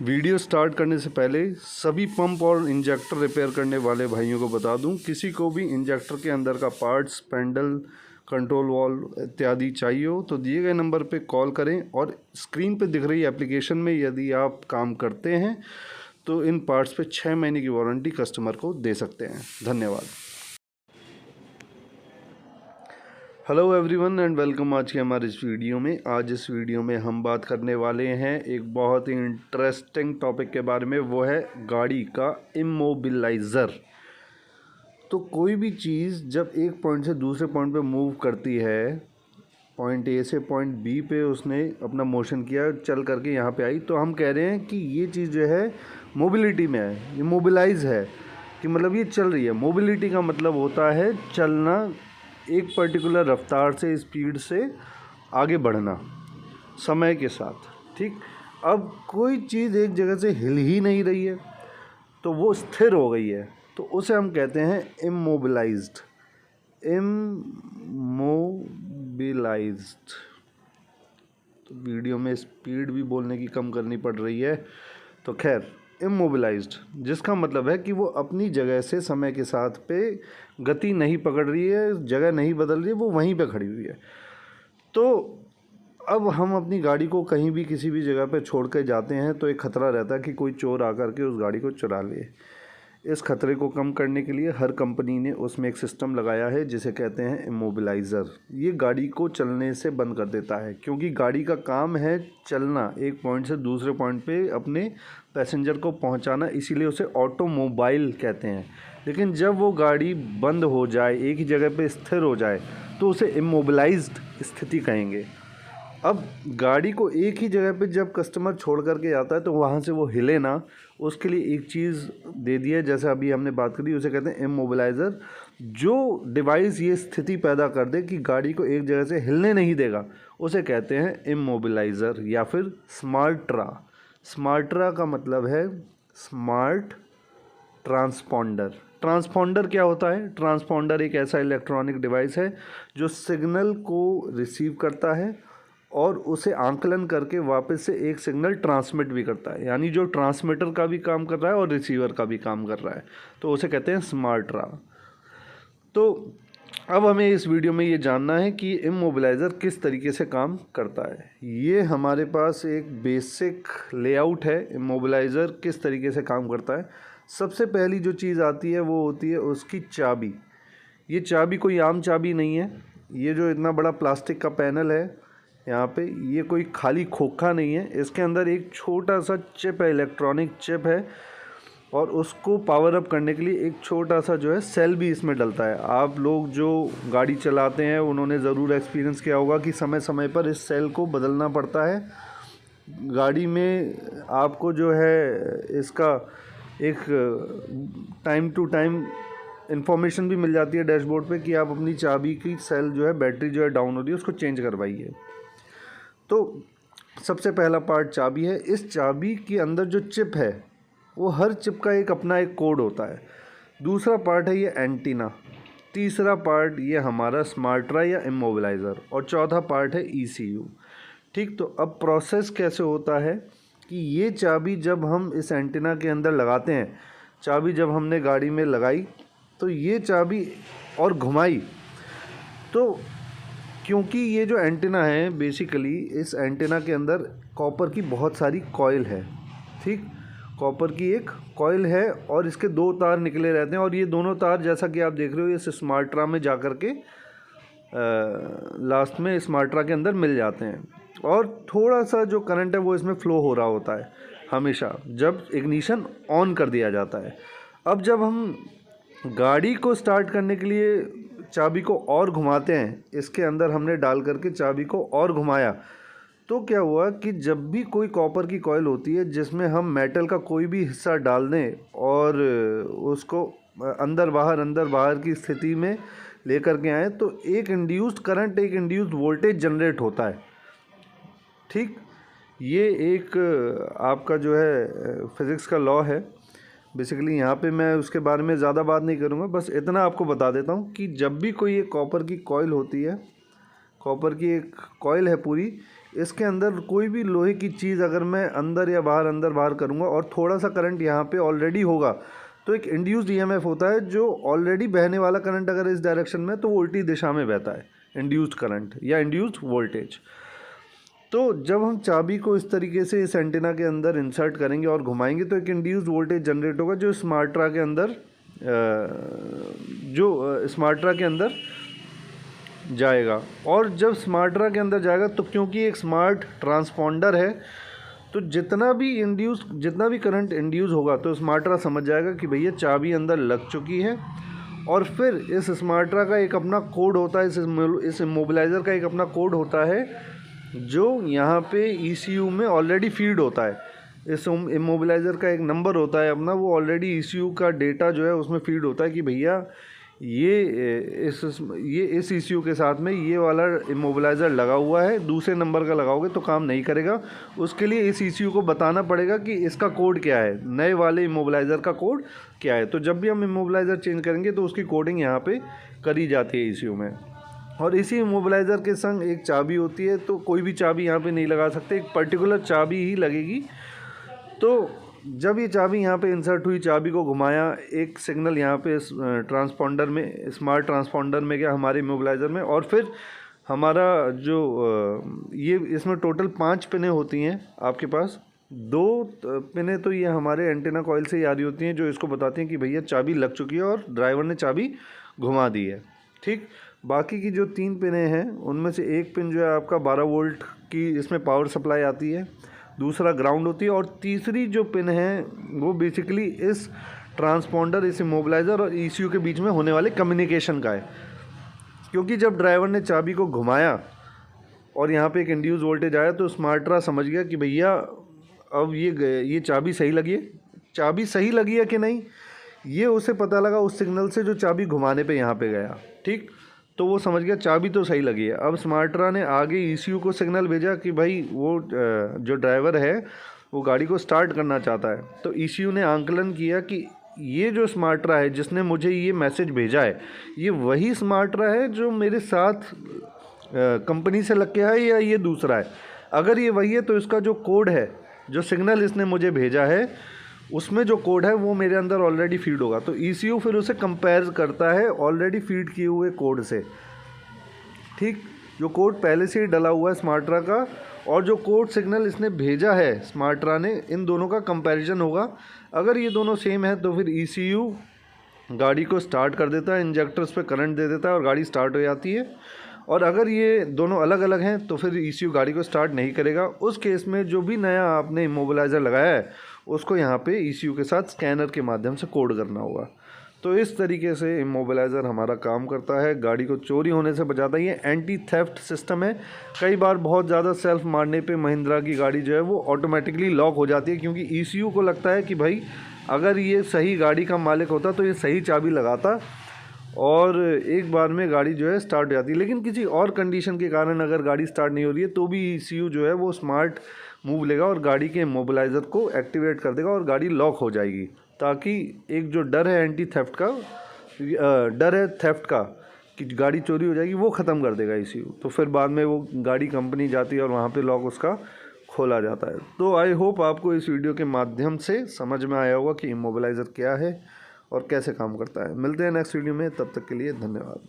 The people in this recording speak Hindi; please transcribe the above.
वीडियो स्टार्ट करने से पहले सभी पंप और इंजेक्टर रिपेयर करने वाले भाइयों को बता दूं, किसी को भी इंजेक्टर के अंदर का पार्ट्स, पेंडल, कंट्रोल वाल्व इत्यादि चाहिए हो तो दिए गए नंबर पे कॉल करें। और स्क्रीन पे दिख रही एप्लीकेशन में यदि आप काम करते हैं तो इन पार्ट्स पे 6 महीने की वारंटी कस्टमर को दे सकते हैं। धन्यवाद। Hello everyone and welcome. आज के हमारे इस वीडियो में इस वीडियो में हम बात करने वाले हैं एक बहुत ही इंटरेस्टिंग टॉपिक के बारे में, वो है गाड़ी का इमोबिलाइज़र। तो कोई भी चीज़ जब एक पॉइंट से दूसरे पॉइंट पे मूव करती है, पॉइंट ए से पॉइंट बी पे उसने अपना मोशन किया, चल करके यहाँ पे आई, तो हम कह रहे हैं कि ये चीज़ जो है मोबिलिटी में है, ये मोबिलाइज है, कि मतलब ये चल रही है। मोबिलिटी का मतलब होता है चलना, एक पर्टिकुलर रफ्तार से, स्पीड से आगे बढ़ना समय के साथ। ठीक, अब कोई चीज़ एक जगह से हिल ही नहीं रही है तो वो स्थिर हो गई है, तो उसे हम कहते हैं इमोबिलाइज्ड। इमोबिलाइज्ड। तो वीडियो में स्पीड भी बोलने की कम करनी पड़ रही है, तो खैर इमोबिलाइज्ड, जिसका मतलब है कि वो अपनी जगह से समय के साथ पे गति नहीं पकड़ रही है, जगह नहीं बदल रही है, वो वहीं पे खड़ी हुई है। तो अब हम अपनी गाड़ी को कहीं भी किसी भी जगह पे छोड़ के जाते हैं तो एक ख़तरा रहता है कि कोई चोर आकर के उस गाड़ी को चुरा ले। इस खतरे को कम करने के लिए हर कंपनी ने उसमें एक सिस्टम लगाया है जिसे कहते हैं इमोबिलाइज़र। ये गाड़ी को चलने से बंद कर देता है, क्योंकि गाड़ी का काम है चलना, एक पॉइंट से दूसरे पॉइंट पे अपने पैसेंजर को पहुंचाना, इसीलिए उसे ऑटोमोबाइल कहते हैं। लेकिन जब वो गाड़ी बंद हो जाए, एक ही जगह पे स्थिर हो जाए, तो उसे इमोबिलाइज्ड स्थिति कहेंगे। अब गाड़ी को एक ही जगह पे जब कस्टमर छोड़ करके जाता है तो वहाँ से वो हिले ना, उसके लिए एक चीज़ दे दी है, जैसे अभी हमने बात करी, उसे कहते हैं इमोबिलाइज़र। जो डिवाइस ये स्थिति पैदा कर दे कि गाड़ी को एक जगह से हिलने नहीं देगा, उसे कहते हैं इमोबिलाइज़र या फिर स्मार्टरा। स्मार्टरा का मतलब है स्मार्ट ट्रांसपॉन्डर। ट्रांसपॉन्डर क्या होता है? ट्रांसपॉन्डर एक ऐसा इलेक्ट्रॉनिक डिवाइस है जो सिग्नल को रिसीव करता है और उसे आंकलन करके वापस से एक सिग्नल ट्रांसमिट भी करता है, यानी जो ट्रांसमीटर का भी काम कर रहा है और रिसीवर का भी काम कर रहा है, तो उसे कहते हैं स्मार्टरा। तो अब हमें इस वीडियो में ये जानना है कि इमोबिलाइज़र किस तरीके से काम करता है। ये हमारे पास एक बेसिक लेआउट है, इमोबिलाइज़र किस तरीके से काम करता है। सबसे पहली जो चीज़ आती है वो होती है उसकी चाबी। ये चाबी कोई आम चाबी नहीं है, ये जो इतना बड़ा प्लास्टिक का पैनल है यहाँ पे, ये कोई खाली खोखा नहीं है, इसके अंदर एक छोटा सा चिप है, इलेक्ट्रॉनिक चिप है, और उसको पावर अप करने के लिए एक छोटा सा जो है सेल भी इसमें डलता है। आप लोग जो गाड़ी चलाते हैं उन्होंने ज़रूर एक्सपीरियंस किया होगा कि समय समय पर इस सेल को बदलना पड़ता है। गाड़ी में आपको जो है इसका एक टाइम टू टाइम इन्फॉर्मेशन भी मिल जाती है डैशबोर्ड पे कि आप अपनी चाबी की सेल जो है, बैटरी जो है डाउन हो रही है, उसको चेंज करवाइए। तो सबसे पहला पार्ट चाबी है। इस चाबी के अंदर जो चिप है वो हर चिप का एक अपना एक कोड होता है। दूसरा पार्ट है ये एंटीना। तीसरा पार्ट ये हमारा स्मार्टरा या इमोबिलाइज़र, और चौथा पार्ट है ECU। ठीक, तो अब प्रोसेस कैसे होता है कि ये चाबी जब हम इस एंटीना के अंदर लगाते हैं, चाबी जब हमने गाड़ी में लगाई तो ये चाबी और घुमाई, तो क्योंकि ये जो एंटीना है बेसिकली, इस एंटीना के अंदर कॉपर की बहुत सारी कॉइल है। ठीक, कॉपर की एक कॉइल है और इसके 2 तार निकले रहते हैं, और ये दोनों तार जैसा कि आप देख रहे हो ये स्मार्टरा में जा कर के लास्ट में स्मार्टरा के अंदर मिल जाते हैं, और थोड़ा सा जो करंट है वो इसमें फ़्लो हो रहा होता है हमेशा जब इग्निशन ऑन कर दिया जाता है। अब जब हम गाड़ी को स्टार्ट करने के लिए चाबी को और घुमाते हैं, इसके अंदर हमने डाल करके चाबी को और घुमाया, तो क्या हुआ कि जब भी कोई कॉपर की कॉइल होती है जिसमें हम मेटल का कोई भी हिस्सा डाल दें और उसको अंदर बाहर की स्थिति में लेकर के आए, तो एक इंड्यूस्ड करंट, एक इंड्यूस्ड वोल्टेज जनरेट होता है। ठीक, ये एक आपका जो है फिज़िक्स का लॉ है बेसिकली। यहाँ पे मैं उसके बारे में ज़्यादा बात नहीं करूँगा, बस इतना आपको बता देता हूँ कि जब भी कोई एक कॉपर की कॉइल होती है, कॉपर की एक कॉइल है पूरी, इसके अंदर कोई भी लोहे की चीज़ अगर मैं अंदर बाहर करूँगा और थोड़ा सा करंट यहाँ पे ऑलरेडी होगा तो एक इंड्यूस्ड ईएमएफ होता है जो ऑलरेडी बहने वाला करंट अगर इस डायरेक्शन में तो वो उल्टी दिशा में बहता है, इंड्यूस्ड करंट या इंड्यूस्ड वोल्टेज। तो जब हम चाबी को इस तरीके से इस एंटीना के अंदर इंसर्ट करेंगे और घुमाएंगे तो एक इंड्यूस्ड वोल्टेज जनरेट होगा जो स्मार्ट्रा के अंदर जाएगा। और जब स्मार्ट्रा के अंदर जाएगा तो क्योंकि एक स्मार्ट ट्रांसपॉन्डर है तो जितना भी करंट इंड्यूस होगा तो स्मार्ट्रा समझ जाएगा कि भैया चाबी अंदर लग चुकी है। और फिर इस स्मार्ट्रा का एक अपना कोड होता है, इस इमोबिलाइज़र का एक अपना कोड होता है जो यहाँ पे ECU में ऑलरेडी फीड होता है। इस इमोबिलाइज़र का एक नंबर होता है अपना, वो ऑलरेडी ECU का डेटा जो है उसमें फीड होता है कि भैया ये इस ECU के साथ में ये वाला इमोबिलाइज़र लगा हुआ है, दूसरे नंबर का लगाओगे तो काम नहीं करेगा। उसके लिए इस ECU को बताना पड़ेगा कि इसका कोड क्या है, नए वाले इमोबिलाइज़र का कोड क्या है। तो जब भी हम इमोबिलाइज़र चेंज करेंगे तो उसकी कोडिंग यहाँ पे करी जाती है ECU में। और इसी इमोबिलाइज़र के संग एक चाबी होती है, तो कोई भी चाबी यहाँ पे नहीं लगा सकते, एक पर्टिकुलर चाबी ही लगेगी। तो जब ये चाबी यहाँ पे इंसर्ट हुई, चाबी को घुमाया, एक सिग्नल यहाँ पे ट्रांसपॉन्डर में, स्मार्ट ट्रांसपॉन्डर में गया हमारे इमोबिलाइज़र में। और फिर हमारा जो ये इसमें टोटल 5 पिनें होती हैं आपके पास। 2 पिनें तो ये हमारे एंटीना कॉइल से ही आ रही होती हैं जो इसको बताती हैं कि भैया चाबी लग चुकी है और ड्राइवर ने चाबी घुमा दी है, ठीक। बाकी की जो 3 पिनें हैं उनमें से एक पिन जो है आपका 12 वोल्ट की इसमें पावर सप्लाई आती है, दूसरा ग्राउंड होती है, और तीसरी जो पिन है वो बेसिकली इस ट्रांसपॉन्डर, इस इमोबिलाइज़र और ECU के बीच में होने वाले कम्युनिकेशन का है। क्योंकि जब ड्राइवर ने चाबी को घुमाया और यहाँ पे एक इंड्यूस वोल्टेज आया तो स्मार्ट्रा समझ गया कि भैया अब ये चाबी सही लगी है, चाबी सही लगी है कि नहीं, ये उसे पता लगा उस सिग्नल से जो चाबी घुमाने पे यहाँ पे गया, ठीक। तो वो समझ गया चाबी तो सही लगी है। अब स्मार्ट्रा ने आगे ECU को सिग्नल भेजा कि भाई वो जो ड्राइवर है वो गाड़ी को स्टार्ट करना चाहता है। तो ECU ने आंकलन किया कि ये जो स्मार्ट्रा है जिसने मुझे ये मैसेज भेजा है ये वही स्मार्ट्रा है जो मेरे साथ कंपनी से लग के है या ये दूसरा है। अगर ये वही है तो इसका जो कोड है, जो सिग्नल इसने मुझे भेजा है उसमें जो कोड है वो मेरे अंदर ऑलरेडी फीड होगा। तो ECU फिर उसे कंपेयर करता है ऑलरेडी फीड किए हुए कोड से, ठीक। जो कोड पहले से ही डला हुआ है स्मार्ट्रा का और जो कोड सिग्नल इसने भेजा है स्मार्ट्रा ने, इन दोनों का कंपैरिजन होगा। अगर ये दोनों सेम है तो फिर ECU गाड़ी को स्टार्ट कर देता है, इंजेक्टर्स पे करंट दे देता है और गाड़ी स्टार्ट हो जाती है। और अगर ये दोनों अलग अलग हैं तो फिर ECU गाड़ी को स्टार्ट नहीं करेगा। उस केस में जो भी नया आपने इमोबिलाइज़र लगाया है उसको यहाँ पे ECU के साथ स्कैनर के माध्यम से कोड करना होगा। तो इस तरीके से इमोबिलाइज़र हमारा काम करता है, गाड़ी को चोरी होने से बचाता है। ये एंटी थेफ्ट सिस्टम है। कई बार बहुत ज़्यादा सेल्फ मारने पे महिंद्रा की गाड़ी जो है वो ऑटोमेटिकली लॉक हो जाती है, क्योंकि ECU को लगता है कि भाई अगर ये सही गाड़ी का मालिक होता तो ये सही चाबी लगाता और एक बार में गाड़ी जो है स्टार्ट हो जाती है। लेकिन किसी और कंडीशन के कारण अगर गाड़ी स्टार्ट नहीं हो रही है तो भी ECU जो है वो स्मार्ट मूव लेगा और गाड़ी के इमोबिलाइज़र को एक्टिवेट कर देगा और गाड़ी लॉक हो जाएगी, ताकि एक जो डर है एंटी थेफ्ट का, डर है थेफ्ट का कि गाड़ी चोरी हो जाएगी, वो ख़त्म कर देगा ECU। तो फिर बाद में वो गाड़ी कंपनी जाती है और वहाँ पे लॉक उसका खोला जाता है। तो आई होप आपको इस वीडियो के माध्यम से समझ में आया होगा कि इमोबिलाइज़र क्या है और कैसे काम करता है। मिलते हैं नेक्स्ट वीडियो में, तब तक के लिए धन्यवाद।